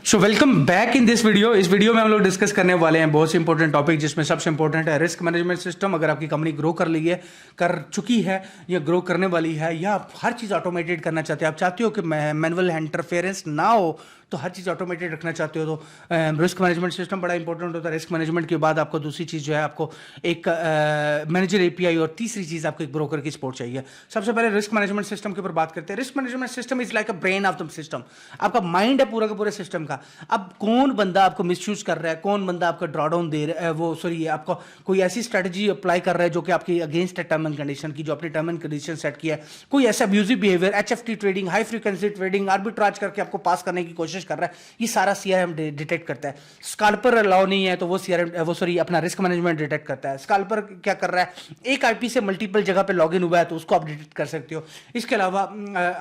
So welcome back in this video. इस video में हम लोग डिस्कस करने वाले हैं बहुत से इंपॉर्टेंट टॉपिक, जिसमें सबसे इंपॉर्टेंट है रिस्क मैनेजमेंट सिस्टम। अगर आपकी कंपनी ग्रो कर ली है, कर चुकी है या ग्रो करने वाली है, या आप हर चीज़ ऑटोमेटेड करना चाहते हो, आप चाहते हो कि मैनुअल इंटरफेरेंस ना हो, तो हर चीज़ ऑटोमेटेड रखना चाहते हो, तो रिस्क मैनेजमेंट सिस्टम बड़ा इंपॉर्टेंट होता है। रिस्क मैनेजमेंट के बाद आपको दूसरी चीज़ जो है, आपको एक मैनेजर एपीआई, और तीसरी चीज़ आपको एक ब्रोकर की सपोर्ट चाहिए। सबसे पहले रिस्क मैनेजमेंट सिस्टम के ऊपर बात करते हैं। Risk management system is like a brain of the system. आपका माइंड है पूरा का पूरा सिस्टम का। अब कौन बंदा आपको मिसयूज कर रहा है, कौन बंदा आपका ड्रॉडाउन दे रहा है, वो सॉरी आपको कोई ऐसी स्ट्रेटजी अप्लाई कर रहा है जो कि आपकी अगेंस्ट है टर्म एंड कंडीशन की, जो अपनी टर्म एंड कंडीशन सेट किया है, कोई ऐसा abusive behaviour, HFT trading, high frequency trading, arbitrage करके आपको पास करने की कोशिश कर रहा है, ये सारा सीआरएम डिटेक्ट करता है। स्कैल्पर अलाउ नहीं है तो वो सीआरएम अपना रिस्क मैनेजमेंट डिटेक्ट करता है। स्कैल्पर क्या कर रहा है, एक आईपी से मल्टीपल जगह पे लॉगिन हुआ है तो उसको आप डिटेक्ट कर सकते हो। इसके अलावा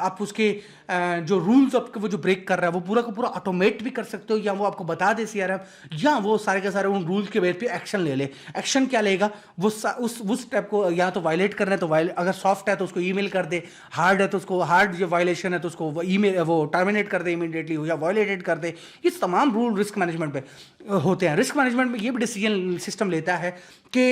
आप उसके जो रूल्स आपके वो जो ब्रेक कर रहा है वो पूरा का पूरा ऑटोमेट भी कर सकते हो, या वो आपको बता दे सीआरएम, या वो सारे के सारे उन रूल्स के बेस पे एक्शन ले ले। एक्शन क्या लेगा, वो उस स्टेप को या तो वायलेट करना है तो अगर सॉफ्ट है तो उसको ईमेल कर दे, हार्ड है तो उसको हार्ड, जो वायलेशन है तो उसको ईमेल वो टर्मिनेट कर दे इमीडिएटली, या वायलेटेड कर दे। ये तमाम रूल रिस्क मैनेजमेंट पे होते हैं। रिस्क मैनेजमेंट में ये भी डिसीजन सिस्टम लेता है कि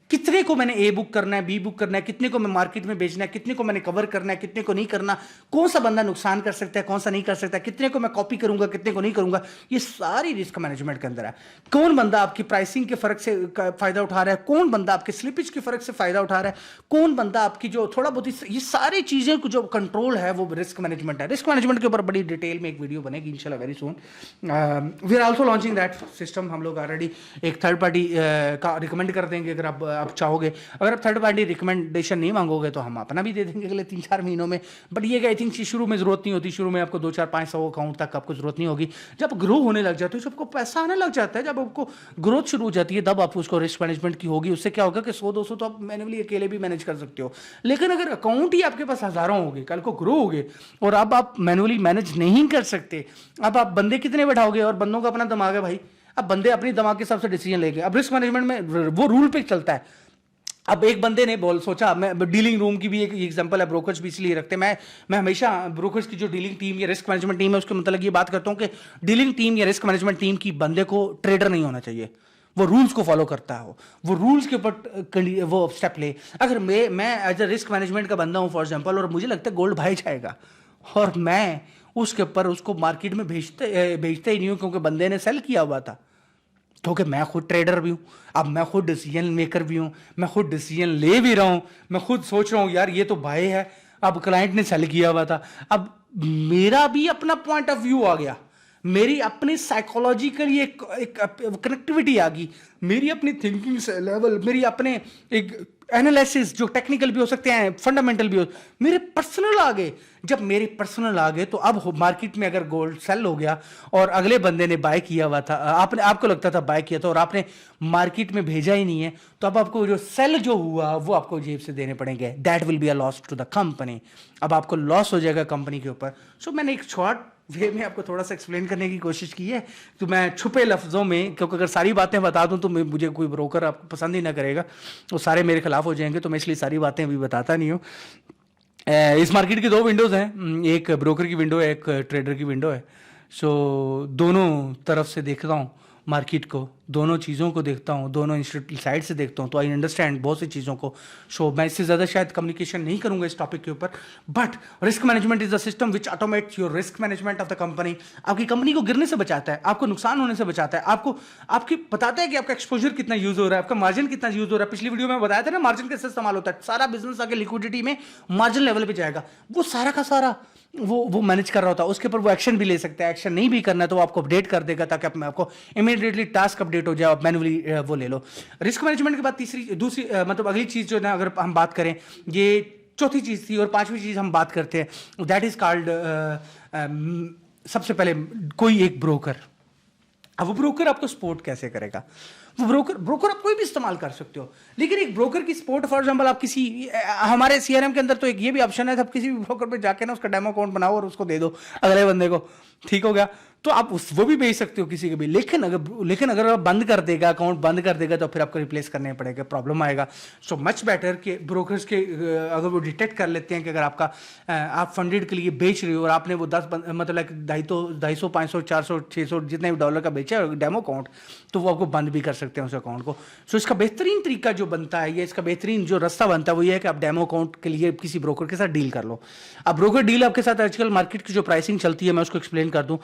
कितने को मैंने ए बुक करना है, बी बुक करना है, कितने को मैं मार्केट में बेचना है, कितने को मैंने कवर करना है, कितने को नहीं करना, कौन सा बंदा नुकसान कर सकता है, कौन सा नहीं कर सकता, कितने को मैं कॉपी करूंगा, कितने को नहीं करूंगा। ये सारी रिस्क मैनेजमेंट के अंदर है। कौन बंदा आपकी प्राइसिंग के फर्क से फायदा उठा रहा है, कौन बंदा आपके स्लिपेज के फर्क से फायदा उठा रहा है, कौन बंदा आपकी जो थोड़ा बहुत, ये सारी चीजें को जो कंट्रोल है वो रिस्क मैनेजमेंट है। रिस्क मैनेजमेंट के ऊपर बड़ी डिटेल में एक वीडियो बनेगी इंशाल्लाह very soon. We are also launching that system. हम लोग ऑलरेडी एक थर्ड पार्टी का रिकमेंड कर देंगे। अगर आप चाहोगे, अगर आप थर्ड पार्टी रिकमेंडेशन नहीं मांगोगे तो हम अपना भी दे देंगे अगले 3-4 महीनों में। बट ये आई थिंक शुरू में जरूरत नहीं होती। शुरू में आपको 2-4-500 अकाउंट तक आपको जरूरत नहीं होगी। जब ग्रो होने लग जाते हो, जब आपको पैसा आने लग जाता है, जब आपको ग्रोथ शुरू हो जाती है, तब आप उसको रिस्क मैनेजमेंट की होगी। उससे क्या होगा कि 100-200 तो आप मैन्युअली अकेले भी मैनेज कर सकते हो। लेकिन अगर अकाउंट ही आपके पास हजारों होंगे, कल को ग्रो होगे और अब आप मैन्युअली मैनेज नहीं कर सकते, अब आप बंदे कितने बैठाओगे, और बंदों का अपना दिमाग है भाई। अब बंदे अपनी दिमाग के हिसाब से डिसीजन लेंगे। अब रिस्क मैनेजमेंट में वो रूल पे चलता है। अब एक बंदे ने सोचा, मैं डीलिंग रूम की भी एक एग्जांपल है, ब्रोकर्स भी इसलिए रखते हैं। मैं हमेशा ब्रोकर्स की जो डीलिंग टीम या रिस्क मैनेजमेंट टीम है उसके मतलब ये बात करता हूं कि डीलिंग टीम या रिस्क मैनेजमेंट टीम की बंदे को ट्रेडर नहीं होना चाहिए। वो रूल्स को फॉलो करता है, वो रूल्स के ऊपर वो स्टेप ले। अगर मैं एज अ रिस्क मैनेजमेंट का बंदा हूं फॉर एग्जाम्पल, और मुझे लगता है गोल्ड भाई जाएगा, और मैं उसके ऊपर उसको मार्केट में भेजते ही नहीं हूं क्योंकि बंदे ने सेल किया हुआ था, क्योंकि मैं खुद ट्रेडर भी हूँ। अब मैं खुद डिसीजन मेकर भी हूँ, मैं खुद डिसीजन ले भी रहा हूँ, मैं खुद सोच रहा हूँ यार ये तो भाई है, अब क्लाइंट ने सेल किया हुआ था, अब मेरा भी अपना पॉइंट ऑफ व्यू आ गया, मेरी अपनी साइकोलॉजिकली एक कनेक्टिविटी आ गई, मेरी अपनी थिंकिंग लेवल, मेरी अपने एक एनालिसिस जो टेक्निकल भी हो सकते हैं, फंडामेंटल भी हो, मेरे पर्सनल आ गए। जब मेरे पर्सनल आ गए तो अब मार्केट में अगर गोल्ड सेल हो गया और अगले बंदे ने बाय किया हुआ था, आपको लगता था बाय किया था और आपने मार्केट में भेजा ही नहीं है, तो अब आपको जो सेल जो हुआ वो आपको जेब से देने पड़ेंगे। That will be a loss to the company. अब आपको लॉस हो जाएगा कंपनी के ऊपर। सो मैंने एक शॉर्ट वे में आपको थोड़ा सा एक्सप्लेन करने की कोशिश की है, तो मैं छुपे लफ्जों में, क्योंकि अगर सारी बातें बता दूं तो मुझे कोई ब्रोकर आपको पसंद ही ना करेगा, वो सारे मेरे खिलाफ हो जाएंगे, तो मैं इसलिए सारी बातें अभी बताता नहीं हूँ। इस मार्केट की 2 विंडोज़ हैं, एक ब्रोकर की विंडो है, एक ट्रेडर की विंडो है। सो दोनों तरफ से देखता हूँ मार्केट को, दोनों चीज़ों को देखता हूँ, दोनों इंस्टीट्यूट साइड से देखता हूँ, तो आई अंडरस्टैंड बहुत सी चीज़ों को। सो मैं इससे ज़्यादा शायद कम्युनिकेशन नहीं करूँगा इस टॉपिक के ऊपर। But risk management is the system which automates your risk management of the company. आपकी कंपनी को गिरने से बचाता है, आपको नुकसान होने से बचाता है, आपको आपकी बताता है कि आपका एक्सपोजर कितना यूज हो रहा है, आपका मार्जिन कितना यूज हो रहा है। पिछली वीडियो में बताया था ना मार्जिन कैसे इस्तेमाल होता है। सारा बिजनेस आगे लिक्विडिटी में मार्जिन लेवल पे जाएगा, वो सारा का सारा वो मैनेज कर रहा होता है। उसके ऊपर वो एक्शन भी ले सकता है, एक्शन नहीं भी करना है तो वो आपको अपडेट कर देगा, ताकि आपको इमीडिएटली टास्क अपडेट हो जाए, आप मैन्युअली वो ले लो। रिस्क मैनेजमेंट के बाद दूसरी मतलब अगली चीज जो है, अगर हम बात करें, ये चौथी चीज थी, और 5वीं चीज हम बात करते हैं, दैट इज कॉल्ड सबसे पहले कोई एक ब्रोकर। अब वो ब्रोकर आपको सपोर्ट कैसे करेगा? वो ब्रोकर आप कोई भी इस्तेमाल कर सकते हो, लेकिन एक ब्रोकर की सपोर्ट, फॉर एग्जांपल आप किसी, हमारे सीआरएम के अंदर तो एक ये भी ऑप्शन है, आप किसी भी ब्रोकर पे जाके ना उसका डेमो अकाउंट बनाओ और उसको दे दो अगले बंदे को, ठीक हो गया। तो आप वो भी भेज सकते हो किसी के भी। लेकिन अगर आप बंद कर देगा, अकाउंट बंद कर देगा, तो फिर आपको रिप्लेस करने पड़ेगा, प्रॉब्लम आएगा। सो मच बेटर कि ब्रोकर्स के अगर वो डिटेक्ट कर लेते हैं कि अगर आप फंडेड के लिए बेच रहे हो और आपने वो 10 मतलब लाइक 250 500 400 600 जितने भी डॉलर का बेचा है डेमो अकाउंट, तो वो आपको बंद भी कर सकते हैं उस अकाउंट को। सो इसका बेहतरीन तरीका जो बनता है, या इसका बेहतरीन जो रास्ता बनता है, वो ये है कि आप डेमो अकाउंट के लिए किसी ब्रोकर के साथ डील कर लो। अब ब्रोकर डील आपके साथ आजकल मार्केट की जो प्राइसिंग चलती है, मैं उसको एक्सप्लेन कर दूं।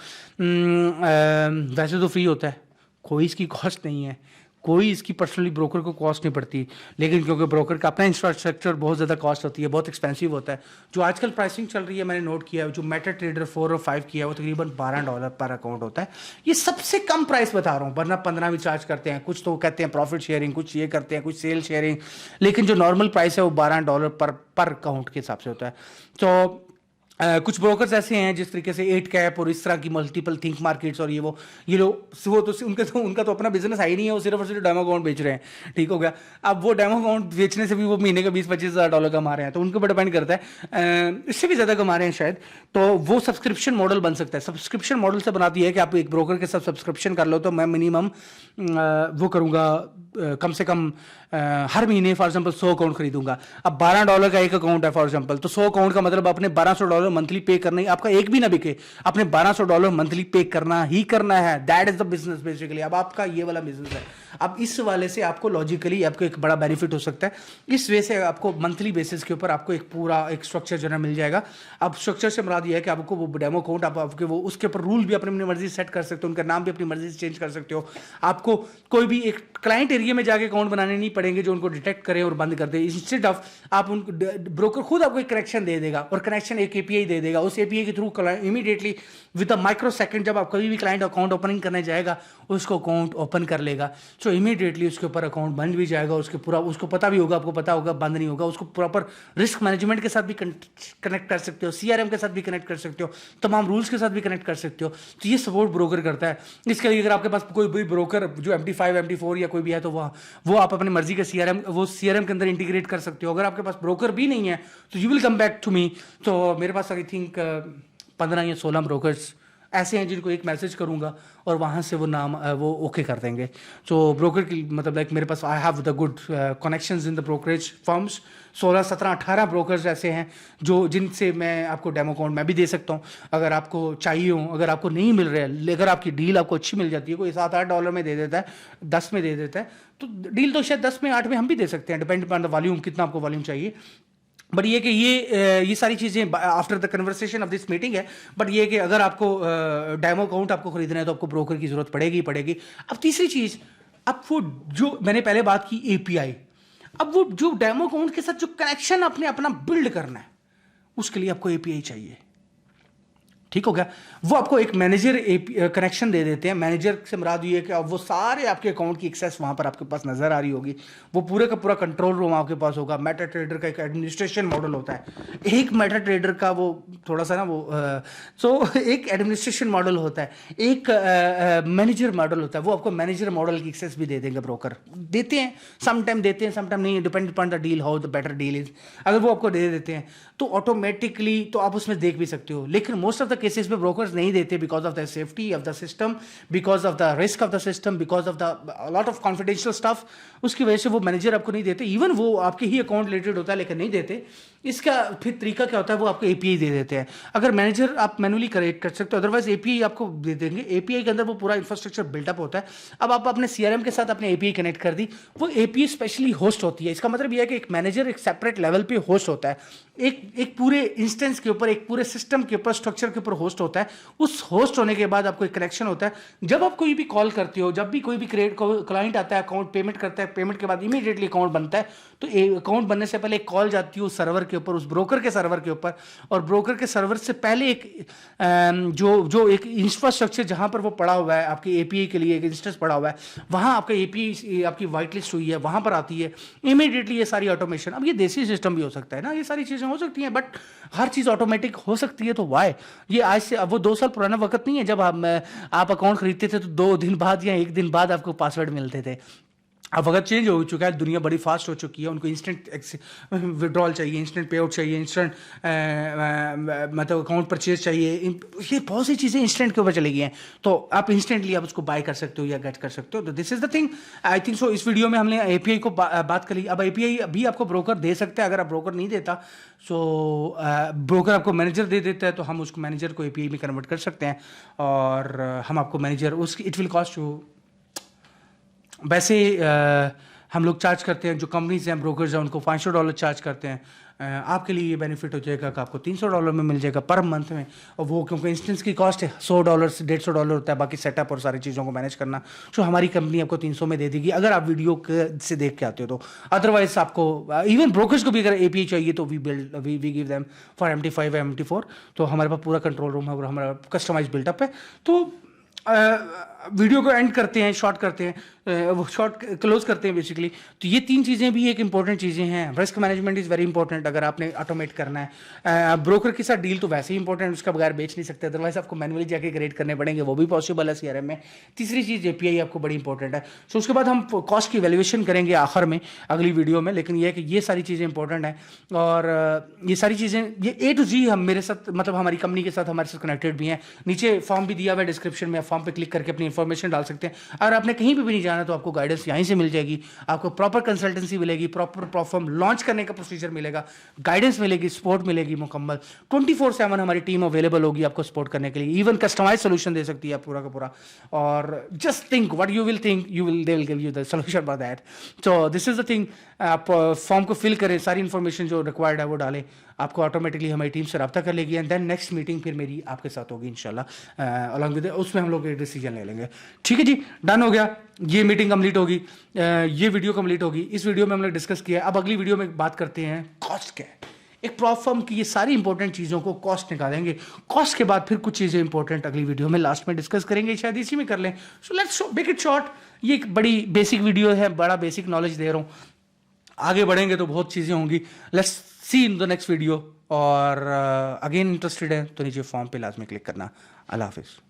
वैसे तो फ्री होता है, कोई इसकी कॉस्ट नहीं है, कोई इसकी पर्सनली ब्रोकर को कॉस्ट नहीं पड़ती, लेकिन क्योंकि ब्रोकर का अपना इंफ्रास्ट्रक्चर बहुत ज़्यादा कॉस्ट होती है, बहुत एक्सपेंसिव होता है। जो आजकल प्राइसिंग चल रही है, मैंने नोट किया है, जो मेटा ट्रेडर 4 और 5 किया है, वो तकरीबन $12 पर अकाउंट होता है। ये सबसे कम प्राइस बता रहा हूँ, वरना 15 भी चार्ज करते हैं, कुछ तो कहते हैं प्रॉफिट शेयरिंग, कुछ ये करते हैं, कुछ सेल शेयरिंग, लेकिन जो नॉर्मल प्राइस है वो $12 पर अकाउंट के हिसाब से होता है। तो कुछ ब्रोकर्स ऐसे हैं जिस तरीके से 8 कैप और इस तरह की मल्टीपल थिंक मार्केट्स और ये लोग वो तो उनका तो अपना बिजनेस है ही नहीं है, वो सिर्फ और सिर्फ डेमो अकाउंट बेच रहे हैं। ठीक हो गया। अब वो डेमो अकाउंट बेचने से भी वो महीने का $20-25 कमा रहे हैं, तो उनके ऊपर डिपेंड करता है, इससे भी ज़्यादा कमा रहे हैं शायद। तो वो सब्सक्रिप्शन मॉडल बन सकता है। सब्सक्रिप्शन मॉडल से बनाती है कि आप एक ब्रोकर के साथ सब्सक्रिप्शन कर लो, तो मैं मिनिमम वो करूँगा कम से कम हर महीने फॉर एग्जांपल 100 अकाउंट खरीदूंगा। अब $12 का एक अकाउंट है फॉर एग्जांपल, तो 100 अकाउंट का मतलब अपने $1200 मंथली पे करना ही, आपका एक भी ना बिके, अपने $1200 मंथली पे करना ही करना है। That is the business basically. अब आपका ये वाला बिजनेस है। अब इस वाले से आपको लॉजिकली आपको एक बड़ा बेनिफिट हो सकता है। इस वे से आपको मंथली बेसिस के ऊपर आपको एक पूरा एक स्ट्रक्चर जो है मिल जाएगा। अब स्ट्रक्चर से मुराद ये है कि आपको वो डेमो अकाउंट आपके वो उसके ऊपर रूल भी अपनी मर्जी सेट कर सकते हो, उनका नाम भी अपनी मर्जी से चेंज कर सकते हो। आपको कोई भी एक क्लाइंट एरिया में जाके अकाउंट बनाने नहीं पड़ेंगे जो उनको डिटेक्ट करे और बंद कर दे। इंस्टेड ऑफ आप उनको ब्रोकर खुद आपको एक कनेक्शन दे देगा, और कनेक्शन एक एपीआई दे देगा। उस एपीआई के through immediately with a micro second जब आप कभी भी क्लाइंट अकाउंट ओपनिंग करने जाएगा, उसको अकाउंट ओपन कर लेगा। सो इमीडिएटली उसके ऊपर अकाउंट बंद भी जाएगा, उसके पूरा उसको पता भी होगा, आपको पता होगा बंद नहीं होगा। उसको प्रॉपर रिस्क मैनेजमेंट के साथ भी कनेक्ट कर सकते हो, सीआरएम के साथ भी कनेक्ट कर सकते हो, तमाम रूल्स के साथ भी कनेक्ट कर सकते हो। तो ये सपोर्ट ब्रोकर करता है। इसके लिए अगर आपके पास कोई भी ब्रोकर जो MT5 MT4 या कोई भी है, तो वो आप अपनी मर्जी के सीआरएम के अंदर इंटीग्रेट कर सकते हो। अगर आपके पास ब्रोकर भी नहीं है तो you will come back to me. तो मेरे पास आई थिंक 15 या 16 ब्रोकर्स ऐसे हैं जिनको एक मैसेज करूंगा और वहाँ से वो नाम वो ओके कर देंगे। तो ब्रोकर की मतलब लाइक मेरे पास I have the good connections in the brokerage firms. 16 17 18 brokers ऐसे हैं जो जिनसे मैं आपको डेमो अकाउंट मैं भी दे सकता हूँ अगर आपको चाहिए हो। अगर आपको नहीं मिल रहा है, अगर आपकी डील आपको अच्छी मिल जाती है, कोई $7-8 में दे देता है, 10 में दे देता है, तो डील तो शायद 10 में 8 में हम भी दे सकते हैं, डिपेंड अपॉन द वॉल्यूम, कितना आपको वॉल्यूम चाहिए। बट ये कि ये सारी चीज़ें after the conversation of this meeting है। बट ये कि अगर आपको डेमो अकाउंट आपको खरीदना है तो आपको ब्रोकर की जरूरत पड़ेगी पड़ेगी। अब तीसरी चीज़, अब वो जो मैंने पहले बात की एपीआई, अब वो जो डेमो अकाउंट के साथ जो कनेक्शन आपने अपना बिल्ड करना है, उसके लिए आपको एपीआई चाहिए। ठीक हो गया। वो आपको एक मैनेजर कनेक्शन दे देते हैं। मैनेजर से मुराद ये है कि अब वो सारे आपके अकाउंट की एक्सेस वहाँ पर आपके पास नज़र आ रही होगी। वो पूरे का पूरा कंट्रोल रूम आपके पास होगा। मेटा ट्रेडर का एक एडमिनिस्ट्रेशन मॉडल होता है। एक मेटा ट्रेडर का वो थोड़ा सा ना एक एडमिनिस्ट्रेशन मॉडल होता है, एक मैनेजर मॉडल होता है। वो आपको मैनेजर मॉडल की एक्सेस भी दे देंगे ब्रोकर, देते हैं समटाइम नहीं, depend upon the deal how the better deal is. अगर वो आपको दे देते हैं तो ऑटोमेटिकली तो आप उसमें देख भी सकते हो। लेकिन मोस्ट ऑफ द केसेस में ब्रोकर्स नहीं देते because of the safety of the system, because of the risk of the system, because of the lot of confidential stuff. उसकी वजह से वो मैनेजर आपको नहीं देते। इवन वो आपके ही अकाउंट रिलेटेड होता है लेकिन नहीं देते। इसका फिर तरीका क्या होता है, वो आपको एपीआई दे देते हैं। अगर मैनेजर आप मैनुअली क्रिएट कर सकते हो, अदरवाइज एपीआई आपको दे देंगे। एपीआई के अंदर वो पूरा इंफ्रास्ट्रक्चर बिल्डअप होता है। अब आप अपने सीआरएम के साथ अपने एपीआई कनेक्ट कर दी, वो एपीआई स्पेशली होस्ट होती है। इसका मतलब यह है कि एक मैनेजर एक सेपरेट लेवल पे होस्ट होता है, एक पूरे इंस्टेंस के ऊपर, एक पूरे सिस्टम के ऊपर, स्ट्रक्चर के ऊपर होस्ट होता है। उस होस्ट होने के बाद आपको एक कनेक्शन होता है। जब आप कोई भी कॉल करते हो, जब भी कोई भी क्लाइंट आता है, अकाउंट पेमेंट करता है, पेमेंट के बाद इमीडिएटली अकाउंट बनता है, तो अकाउंट बनने से पहले एक कॉल जाती है उस सर्वर के ऊपर, उस ब्रोकर के सर्वर के ऊपर। और ब्रोकर के सर्वर से पहले एक जो एक इंफ्रास्ट्रक्चर जहां पर वो पड़ा हुआ है, आपकी एपीआई के लिए एक इंस्टेंस पड़ा हुआ है, वहां आपका एपीआई आपकी वाइट लिस्ट हुई है, वहां पर आती है इमीडिएटली ये सारी ऑटोमेशन। अब ये देसी सिस्टम भी हो सकता है ना, ये सारी चीजें हो सकती हैं, बट हर चीज ऑटोमेटिक हो सकती है। तो वाई ये आज से, अब वो 2 साल पुराना वक्त नहीं है जब आप अकाउंट खरीदते थे तो 2 दिन बाद या 1 दिन बाद आपको पासवर्ड मिलते थे। अब वक्त चेंज हो चुका है, दुनिया बड़ी फास्ट हो चुकी है, उनको इंस्टेंट विड्रॉल चाहिए, इंस्टेंट पे आउट चाहिए, इंस्टेंट मतलब अकाउंट परचेज चाहिए, ये बहुत सी चीज़ें इंस्टेंट के ऊपर चली गई हैं। तो आप इंस्टेंटली आप उसको बाय कर सकते हो या गेट कर सकते हो। तो this is the thing I think so. इस वीडियो में हमने एपीआई को बात कर ली। अब एपीआई भी आपको ब्रोकर दे सकता है, अगर आप ब्रोकर नहीं देता सो ब्रोकर आपको मैनेजर दे देता है, तो हम उसको मैनेजर को एपीआई में कन्वर्ट कर सकते हैं और हम आपको मैनेजर उसकी इट विल कॉस्ट यू। वैसे हम लोग चार्ज करते हैं, जो कंपनीज हैं ब्रोकर्स हैं उनको $500 चार्ज करते हैं। आपके लिए ये बेनिफिट हो जाएगा कि आपको $300 में मिल जाएगा पर मंथ में, और वो क्योंकि इंस्टेंस की कॉस्ट है $100 से $150 होता है, बाकी सेटअप और सारी चीज़ों को मैनेज करना। सो हमारी कंपनी आपको 300 में दे देगी अगर आप वीडियो से देख के आते हो तो। अदरवाइज आपको इवन ब्रोकर्स को भी अगर एपीआई चाहिए तो we give them for MT5 या MT4। तो हमारे पास पूरा कंट्रोल रूम है और हमारा कस्टमाइज बिल्टअप है। तो वीडियो को एंड करते हैं, शॉर्ट करते हैं, वो शॉर्ट क्लोज करते हैं बेसिकली। तो ये 3 चीज़ें भी एक इंपॉर्टेंट चीज़ें हैं। Risk management is very important अगर आपने ऑटोमेट करना है। ब्रोकर के साथ डील तो वैसे ही इंपॉर्टेंट, उसका बगैर बेच नहीं सकते, अदरवाइज आपको मैनुअली जाके क्रिएट करने पड़ेंगे, वो भी पॉसिबल है CRM में। तीसरी चीज़ एपीआई आपको बड़ी इंपॉर्टेंट है। सो उसके बाद हम कॉस्ट की वैल्यूएशन करेंगे आखिर में अगली वीडियो में, लेकिन ये है कि ये सारी चीज़ें इंपॉर्टेंट हैं और ये सारी चीज़ें ये A to Z हम मेरे साथ मतलब हमारी कंपनी के साथ हमारे साथ कनेक्टेड भी हैं। नीचे फॉर्म भी दिया हुआ है डिस्क्रिप्शन में, फॉर्म पे क्लिक करके अपनी इन्फॉर्मेशन डाल सकते हैं। अगर आपने कहीं भी नहीं जाना तो आपको गाइडेंस यहीं से मिल जाएगी, आपको प्रॉपर कंसल्टेंसी मिलेगी, प्रॉपर प्लेटफॉर्म लॉन्च करने का प्रोसीजर मिलेगा, गाइडेंस मिलेगी, सपोर्ट मिलेगी मुकम्मल। 24/7 हमारी टीम अवेलेबल होगी आपको सपोर्ट करने के लिए, इवन कस्टमाइज सोल्यूशन दे सकती है पूरा का पूरा। और just think what you will think you will they will give you the solution for that. So this is the thing. आप फॉर्म को फिल करें, सारी इन्फॉर्मेशन जो रिक्वायर्ड है वो डालें, आपको ऑटोमेटिकली हमारी टीम से रब्ता कर लेगी एंड देन नेक्स्ट मीटिंग फिर मेरी आपके साथ होगी इंशाल्लाह अलॉन्ग विद, उसमें हम लोग एक डिसीजन ले लेंगे। ठीक है जी, डन हो गया, ये मीटिंग कंप्लीट होगी, ये वीडियो कंप्लीट होगी। इस वीडियो में हम लोग डिस्कस किया। अब अगली वीडियो में बात करते हैं कॉस्ट क्या है, एक प्लेटफॉर्म की ये सारी इंपॉर्टेंट चीज़ों को कॉस्ट निकालेंगे। कॉस्ट के बाद फिर कुछ चीज़ें इंपॉर्टेंट अगली वीडियो में लास्ट में डिस्कस करेंगे, शायद इसी में कर लें। So let's make it short. ये एक बड़ी बेसिक वीडियो है, बड़ा बेसिक नॉलेज दे रहा हूँ, आगे बढ़ेंगे तो बहुत चीज़ें होंगी। Let's see in the next video. और अगेन इंटरेस्टेड है तो नीचे फॉर्म पे लाजमी क्लिक करना। अल्लाह हाफिज़।